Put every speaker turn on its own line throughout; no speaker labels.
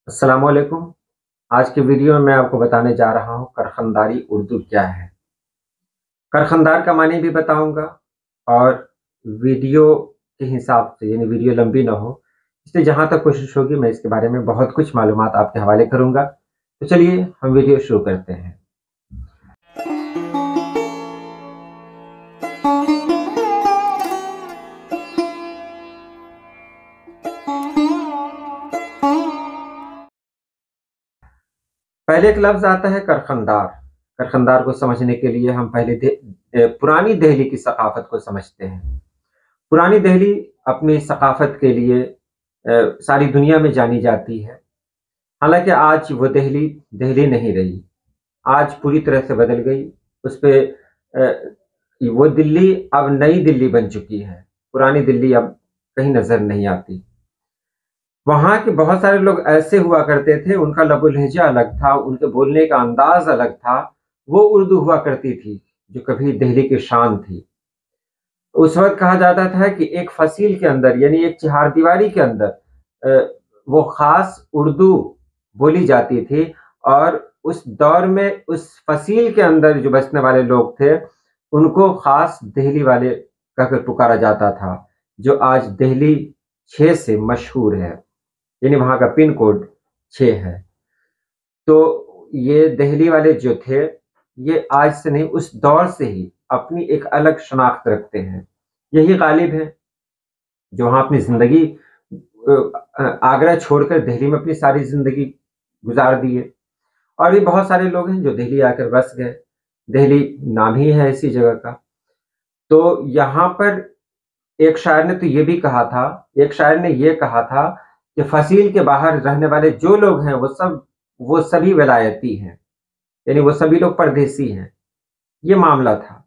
السلام علیکم۔ آج کے ویڈیو میں آپ کو بتانے جا رہا ہوں کرخنداری اردو کیا ہے۔ کرخندار کا معنی بھی بتاؤں گا اور ویڈیو کے حساب سے یعنی ویڈیو لمبی نہ ہو اس لیے جہاں تک کوشش ہوگی میں اس کے بارے میں بہت کچھ معلومات آپ کے حوالے کروں گا۔ تو چلیے ہم ویڈیو شروع کرتے ہیں۔ پہلے ایک لفظ آتا ہے کرخندار۔ کرخندار کو سمجھنے کے لیے ہم پہلے پرانی دہلی کی ثقافت کو سمجھتے ہیں۔ پرانی دہلی اپنی ثقافت کے لیے ساری دنیا میں جانی جاتی ہے، حالانکہ آج وہ دہلی نہیں رہی، آج پوری طرح سے بدل گئی۔ اس پہ وہ دلی اب نئی دلی بن چکی ہے، پرانی دلی اب کہیں نظر نہیں آتی۔ وہاں کے بہت سارے لوگ ایسے ہوا کرتے تھے، ان کا لب و لہجہ الگ تھا، ان کے بولنے کا انداز الگ تھا، وہ اردو ہوا کرتی تھی جو کبھی دہلی کی شان تھی۔ اس وقت کہا جاتا تھا کہ ایک فصیل کے اندر یعنی ایک چہار دیواری کے اندر وہ خاص اردو بولی جاتی تھی، اور اس دور میں اس فصیل کے اندر جو بسنے والے لوگ تھے ان کو خاص دہلی والے کہہ کر پکارا جاتا تھا، جو آج دہلی 6 سے مشہور ہے، یعنی وہاں کا پن کوڈ 6 ہے۔ تو یہ دہلی والے جو تھے یہ آج سے نہیں، اس دور سے ہی اپنی ایک الگ شناخت رکھتے ہیں۔ یہی غالب ہے جو وہاں اپنی زندگی آگرہ چھوڑ کر دہلی میں اپنی ساری زندگی گزار دیے، اور بھی بہت سارے لوگ ہیں جو دہلی آ کر بس گئے۔ دہلی نام ہی ہے ایسی جگہ کا۔ تو یہاں پر ایک شاعر نے تو یہ بھی کہا تھا، ایک شاعر نے یہ کہا تھا کہ فصیل کے باہر رہنے والے جو لوگ ہیں وہ سبھی ولایتی ہیں، یعنی وہ سبھی لوگ پردیسی ہیں۔ یہ معاملہ تھا۔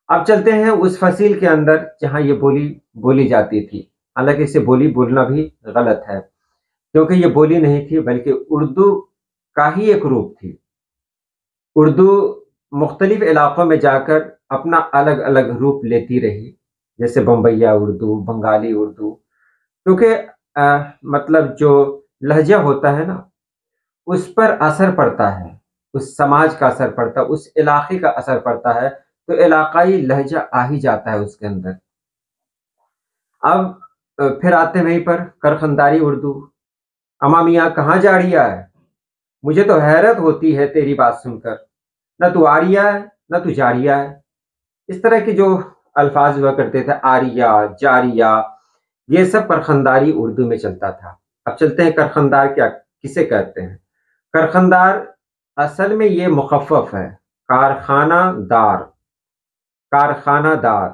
اب چلتے ہیں اس فصیل کے اندر جہاں یہ بولی بولی جاتی تھی، حالانکہ اسے بولی بولنا بھی غلط ہے کیونکہ یہ بولی نہیں تھی بلکہ اردو کا ہی ایک روپ تھی۔ اردو مختلف علاقوں میں جا کر اپنا الگ الگ روپ لیتی رہی، جیسے بمبئیا اردو، بنگالی اردو، کیونکہ مطلب جو لہجہ ہوتا ہے نا اس پر اثر پڑتا ہے، اس سماج کا اثر پڑتا ہے، اس علاقے کا اثر پڑتا ہے، تو علاقائی لہجہ آ ہی جاتا ہے اس کے اندر۔ اب پھر آتے ہیں وہیں پر کرخنداری اردو۔ اما میاں کہاں جا رہیا ہے، مجھے تو حیرت ہوتی ہے تیری بات سن کر، نہ تو آریا ہے نہ تو جاریا ہے۔ اس طرح کے جو الفاظ ہوا کرتے تھے، آریا، جاریا، یہ سب کرخنداری اردو میں چلتا تھا۔ اب چلتے ہیں کرخندار کیا کسے کہتے ہیں۔ کرخندار اصل میں یہ مخفف ہے، کارخانہ دار، کارخانہ دار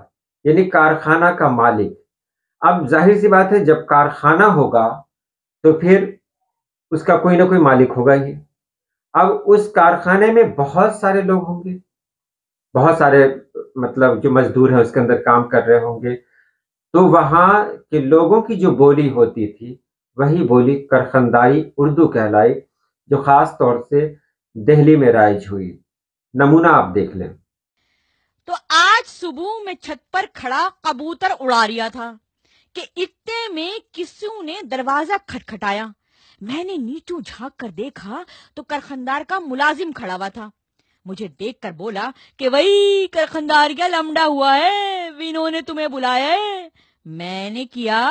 یعنی کارخانہ کا مالک۔ اب ظاہر سی بات ہے جب کارخانہ ہوگا تو پھر اس کا کوئی نہ کوئی مالک ہوگا ہی۔ اب اس کارخانے میں بہت سارے لوگ ہوں گے، بہت سارے مطلب جو مزدور ہیں اس کے اندر کام کر رہے ہوں گے، تو وہاں کے لوگوں کی جو بولی ہوتی تھی وہی بولی کرخنداری اردو کہلائی، جو خاص طور سے دہلی میں رائج ہوئی۔ نمونہ آپ دیکھ لیں۔
تو آج صبح میں چھت پر کھڑا کبوتر اڑا رہا تھا کہ اتنے میں کسی نے دروازہ کھٹکھٹایا۔ میں نے نیچو جھانک کر دیکھا تو کرخندار کا ملازم کھڑا ہوا تھا۔ مجھے دیکھ کر بولا کہ وہی کرخندار کیا لمڈا ہوا ہے، انہوں نے تمہیں بلایا ہے۔ میں نے کیا،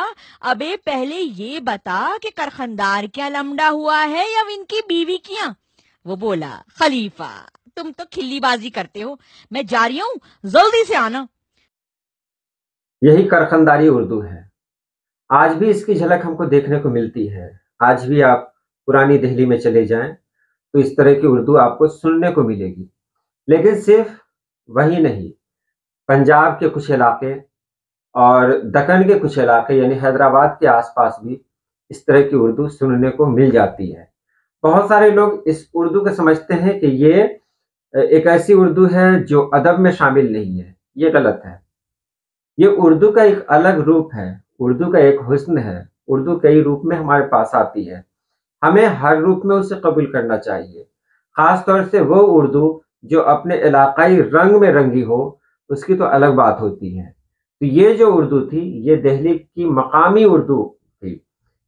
ابے پہلے یہ بتا کہ کرخندار کیا لمڈا ہوا ہے یا ان کی بیوی کیا؟ وہ بولا، خلیفہ تم تو کھلی بازی کرتے ہو، میں جا رہی ہوں، جلدی سے آنا۔
یہی کرخنداری اردو ہے۔ آج بھی اس کی جھلک ہم کو دیکھنے کو ملتی ہے۔ آج بھی آپ پرانی دہلی میں چلے جائیں تو اس طرح کی اردو آپ کو سننے کو ملے گی، لیکن صرف وہی نہیں، پنجاب کے کچھ علاقے اور دکن کے کچھ علاقے یعنی حیدرآباد کے آس پاس بھی اس طرح کی اردو سننے کو مل جاتی ہے۔ بہت سارے لوگ اس اردو کو سمجھتے ہیں کہ یہ ایک ایسی اردو ہے جو ادب میں شامل نہیں ہے، یہ غلط ہے۔ یہ اردو کا ایک الگ روپ ہے، اردو کا ایک حسن ہے، اردو کئی روپ میں ہمارے پاس آتی ہے، ہمیں ہر روپ میں اسے قبول کرنا چاہیے، خاص طور سے وہ اردو جو اپنے علاقائی رنگ میں رنگی ہو، اس کی تو الگ بات ہوتی ہے۔ تو یہ جو اردو تھی یہ دہلی کی مقامی اردو تھی،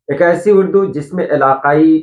ایک ایسی اردو جس میں علاقائی